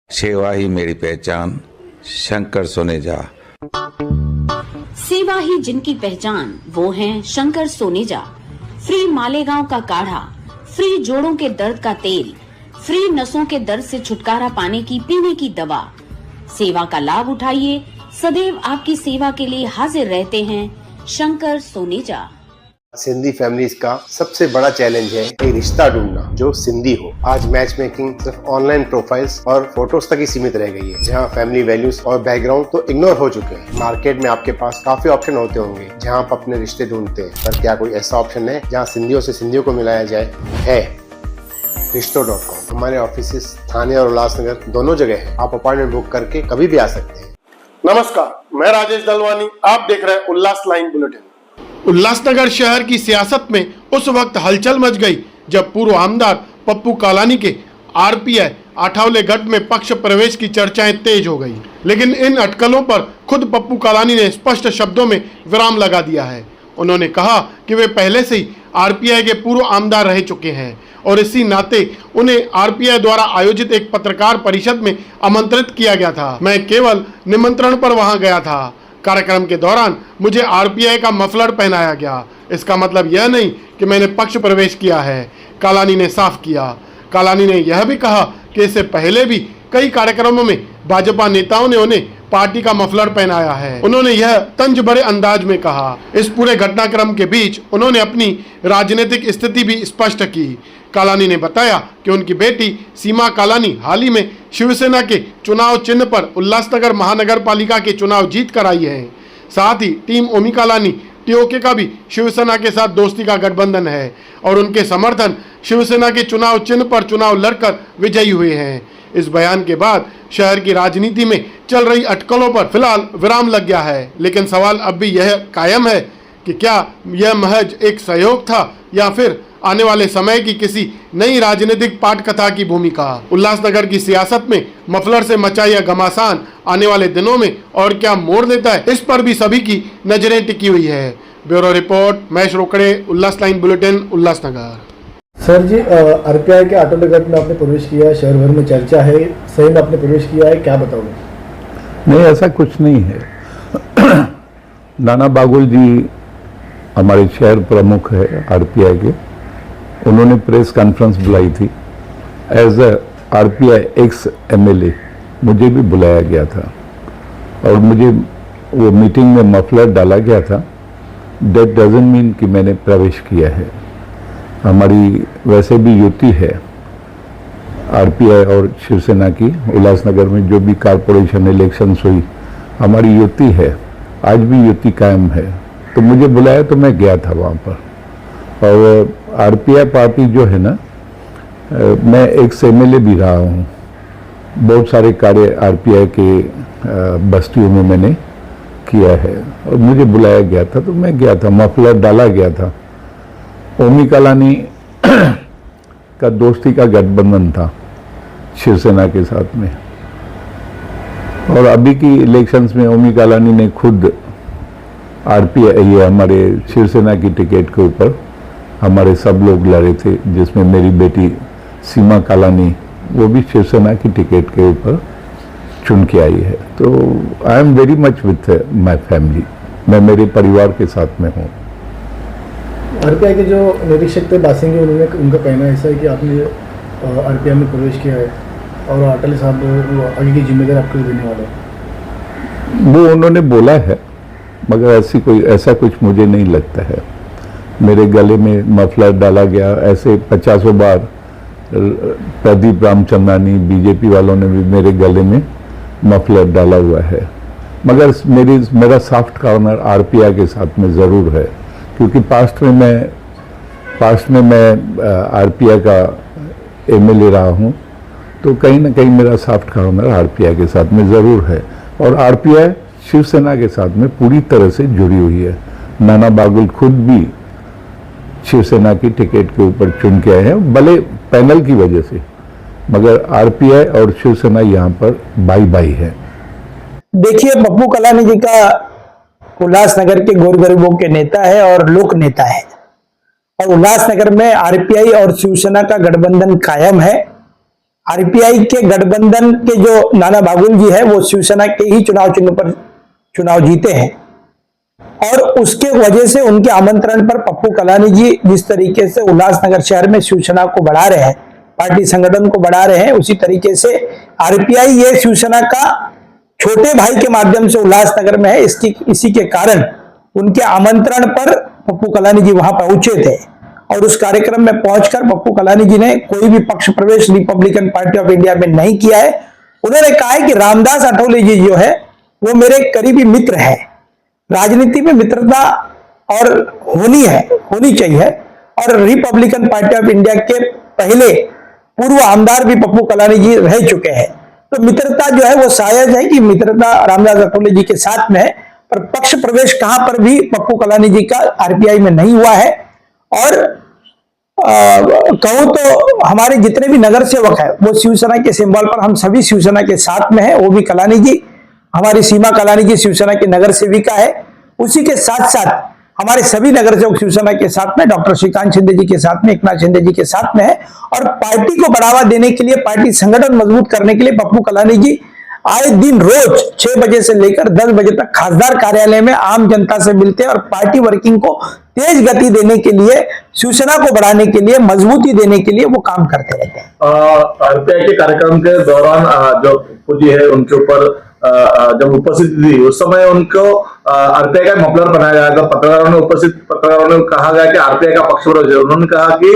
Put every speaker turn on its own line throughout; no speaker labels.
सेवा ही मेरी पहचान, शंकर सोनेजा।
सेवा ही जिनकी पहचान, वो हैं शंकर सोनेजा। फ्री मालेगांव का काढ़ा, फ्री जोड़ों के दर्द का तेल, फ्री नसों के दर्द से छुटकारा पाने की पीने की दवा। सेवा का लाभ उठाइए, सदैव आपकी सेवा के लिए हाजिर रहते हैं शंकर सोनेजा।
सिंधी फैमिलीज का सबसे बड़ा चैलेंज है एक रिश्ता ढूंढना जो सिंधी हो। आज मैच मेकिंग सिर्फ ऑनलाइन प्रोफाइल्स और फोटोज तक ही सीमित रह गई है, जहां फैमिली वैल्यूज और बैकग्राउंड तो इग्नोर हो चुके हैं। मार्केट में आपके पास काफी ऑप्शन होते होंगे जहां आप अपने रिश्ते ढूंढते हैं, पर क्या कोई ऐसा ऑप्शन है जहां सिंधियों से सिंधियों को मिलाया जाए? है रिश्तों.com। हमारे ऑफिस थाने और उल्लासनगर दोनों जगह है। आप अपॉइंटमेंट बुक करके कभी भी आ सकते हैं।
नमस्कार, मैं राजेश दलवानी, आप देख रहे हैं उल्लास लाइन बुलेटिन। उल्लासनगर शहर की सियासत में उस वक्त हलचल मच गई जब पूर्व आमदार पप्पू कालानी के आरपीआई आठवले गढ़ में पक्ष प्रवेश की चर्चाएं तेज हो गई। लेकिन इन अटकलों पर खुद पप्पू कालानी ने स्पष्ट शब्दों में विराम लगा दिया है। उन्होंने कहा कि वे पहले से ही आरपीआई के पूर्व आमदार रह चुके हैं और इसी नाते उन्हें आरपीआई द्वारा आयोजित एक पत्रकार परिषद में आमंत्रित किया गया था। मैं केवल निमंत्रण पर वहां गया था। कार्यक्रम के दौरान मुझे आरपीआई का मफलर पहनाया गया। इसका मतलब यह नहीं कि मैंने पक्ष प्रवेश किया है, कालानी ने साफ किया। कालानी ने यह भी कहा कि इससे पहले भी कई कार्यक्रमों में भाजपा नेताओं ने उन्हें पार्टी का मफलर पहनाया है। उन्होंने यह तंज भरे अंदाज में कहा। इस पूरे घटनाक्रम के बीच उन्होंने अपनी राजनीतिक स्थिति भी स्पष्ट की। कालानी ने बताया कि उनकी बेटी सीमा कालानी हाल ही में शिवसेना के चुनाव चिन्ह पर उल्लासनगर महानगर पालिका के चुनाव जीत कर आई है। साथ ही टीम ओमी कालानी टीओके का भी शिवसेना के साथ दोस्ती का गठबंधन है और उनके समर्थन शिवसेना के चुनाव चिन्ह पर चुनाव लड़कर विजयी हुए हैं। इस बयान के बाद शहर की राजनीति में चल रही अटकलों पर फिलहाल विराम लग गया है, लेकिन सवाल अब भी यह कायम है कि क्या यह महज एक सहयोग था या फिर आने वाले समय की किसी नई राजनीतिक पाठकथा की भूमिका। उल्लासनगर की सियासत में मफलर से मचा यह घमासान आने वाले दिनों में और क्या मोड़ देता है, इस पर भी सभी की नजरें टिकी हुई है। ब्यूरो रिपोर्ट, महेश रोकड़े, उल्लास लाइन बुलेटिन, उल्लासनगर।
सर जी, आरपीआई के आठवले गढ़ में आपने प्रवेश किया है, शहर भर में चर्चा है, सही में आपने प्रवेश किया है, क्या बताओगे?
नहीं, ऐसा कुछ नहीं है। नाना बागुल जी हमारे शहर प्रमुख है आरपीआई के, उन्होंने प्रेस कॉन्फ्रेंस बुलाई थी। As a RPI ex MLA मुझे भी बुलाया गया था और मुझे वो मीटिंग में मफलर डाला गया था। दैट डजंट मीन कि मैंने प्रवेश किया है। हमारी वैसे भी युति है आरपीआई और शिवसेना की। उल्लासनगर में जो भी कारपोरेशन इलेक्शंस हुई, हमारी युति है, आज भी युति कायम है। तो मुझे बुलाया तो मैं गया था वहाँ पर। और आरपीआई पार्टी जो है ना, मैं एक एमएलए भी रहा हूँ। बहुत सारे कार्य आरपीआई के बस्तियों में मैंने किया है और मुझे बुलाया गया था तो मैं गया था, मफलर डाला गया था। ओमी कालानी का दोस्ती का गठबंधन था शिवसेना के साथ में, और अभी की इलेक्शंस में ओमी कालानी ने खुद आरपीआई, ये हमारे शिवसेना की टिकट के ऊपर हमारे सब लोग लड़े थे, जिसमें मेरी बेटी सीमा कालानी वो भी शिवसेना की टिकट के ऊपर चुन के आई है। तो I am very much with my family, मैं मेरे परिवार के साथ में हूँ।
आरपीआई के जो निरीक्षक थे बासिंगे, उन्होंने उनका कहना ऐसा है कि आपने आरपीआई में प्रवेश किया है और अटल साहब आगे की जिम्मेदारी आपको देने वाले हैं।
वो उन्होंने बोला है, मगर ऐसा कुछ मुझे नहीं लगता है। मेरे गले में मफलर डाला गया, ऐसे 50 बार प्रदीप रामचंद्रानी बीजेपी वालों ने भी मेरे गले में मफलर डाला हुआ है। मगर मेरा सॉफ्ट कॉर्नर आरपीआई के साथ में ज़रूर है, क्योंकि पास्ट में मैं आरपीआई का एमएलए रहा हूँ। तो कहीं ना कहीं मेरा सॉफ्ट कॉर्नर आरपीआई के साथ में ज़रूर है और आरपीआई शिवसेना के साथ में पूरी तरह से जुड़ी हुई है। नाना बागुल खुद भी शिवसेना की टिकट के ऊपर चुन के आए हैं, भले पैनल की वजह से, मगर आरपीआई और शिवसेना यहाँ पर बाई बाई है।
देखिए, पप्पू कालानी जी का उल्लासनगर के गौर गरीबों के नेता है और लोक नेता है और उल्लासनगर में आरपीआई और शिवसेना का गठबंधन कायम है। आरपीआई के गठबंधन के जो नाना बागुल जी है वो शिवसेना के ही चुनाव चिन्ह पर चुनाव जीते हैं और उसके वजह से उनके आमंत्रण पर पप्पू कलानी जी जिस तरीके से उल्लासनगर शहर में शिवसेना को बढ़ा रहे हैं, पार्टी संगठन को बढ़ा रहे हैं, उसी तरीके से आरपीआई ये शिवसेना का छोटे भाई के माध्यम से उल्लासनगर में है। इसी के कारण उनके आमंत्रण पर पप्पू कलानी जी वहां पहुंचे थे और उस कार्यक्रम में पहुंचकर पप्पू कलानी जी ने कोई भी पक्ष प्रवेश रिपब्लिकन पार्टी ऑफ इंडिया में नहीं किया है। उन्होंने कहा है कि रामदास अठौले जी जो है वो मेरे करीबी मित्र है। राजनीति में मित्रता और होनी चाहिए और रिपब्लिकन पार्टी ऑफ इंडिया के पहले पूर्व आमदार भी पप्पू कलानी जी रह चुके हैं, तो मित्रता जो है वो शायद है कि मित्रता रामदास अठौले जी के साथ में है, पर पक्ष प्रवेश कहां पर भी पप्पू कलानी जी का आरपीआई में नहीं हुआ है। और कहूं तो हमारे जितने भी नगर सेवक है वो शिवसेना के सिंबल पर हम सभी शिवसेना के साथ में है। वो भी कलानी जी, हमारी सीमा कलानी जी शिवसेना की नगर सेविका है, उसी के साथ साथ हमारे सभी नगर सेवक शिवसेना के साथ में डॉक्टर श्रीकांत शिंदे जी के साथ में, एकनाथ शिंदे जी के साथ में है। और पार्टी को बढ़ावा देने के लिए, पार्टी संगठन मजबूत करने के लिए पप्पू कलानी जी आए दिन रोज 6 बजे से लेकर 10 बजे तक खासदार कार्यालय में आम जनता से मिलते हैं और पार्टी वर्किंग को तेज गति देने के लिए, शिवसेना को बढ़ाने के लिए, मजबूती देने के लिए वो काम करते रहते हैं।
आरपीआई के कार्यक्रम के दौरान जो पप्पू जी है उनके ऊपर जब उपस्थित थी उस समय उनको आरपीआई का मफलर बनाया गया था। पत्रकारों ने कहा गया कि आरपीआई का पक्ष विरोध है। उन्होंने कहा कि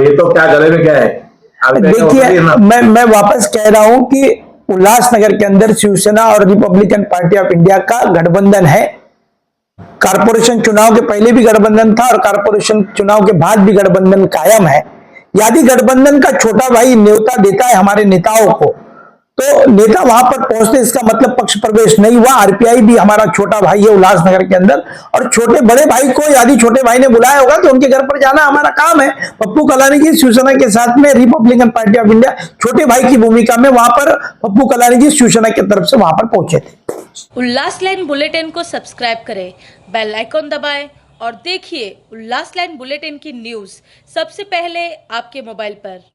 ये तो क्या गले में क्या है।
देखिए मैं वापस कह रहा हूं कि उल्लासनगर के अंदर शिवसेना और रिपब्लिकन पार्टी ऑफ इंडिया का गठबंधन है। कारपोरेशन चुनाव के पहले भी गठबंधन था और कारपोरेशन चुनाव के बाद भी गठबंधन कायम है। यदि गठबंधन का छोटा भाई न्योता देता है हमारे नेताओं को, तो नेता वहां पर पहुंचते, इसका मतलब पक्ष प्रवेश नहीं हुआ। आरपीआई भी हमारा छोटा भाई है उल्लासनगर के अंदर, और छोटे बड़े भाई को यदि छोटे भाई ने बुलाया होगा तो उनके घर पर जाना हमारा काम है। पप्पू कलानी जी शिवसेना के साथ में रिपब्लिकन पार्टी ऑफ इंडिया छोटे भाई की भूमिका में वहां पर पप्पू कलानी जी शिवसेना की तरफ से वहां पर पहुंचे थे।
उल्लास लाइन बुलेटिन को सब्सक्राइब करें, बेल आइकॉन दबाएं और देखिए उल्लास लाइन बुलेटिन की न्यूज सबसे पहले आपके मोबाइल पर।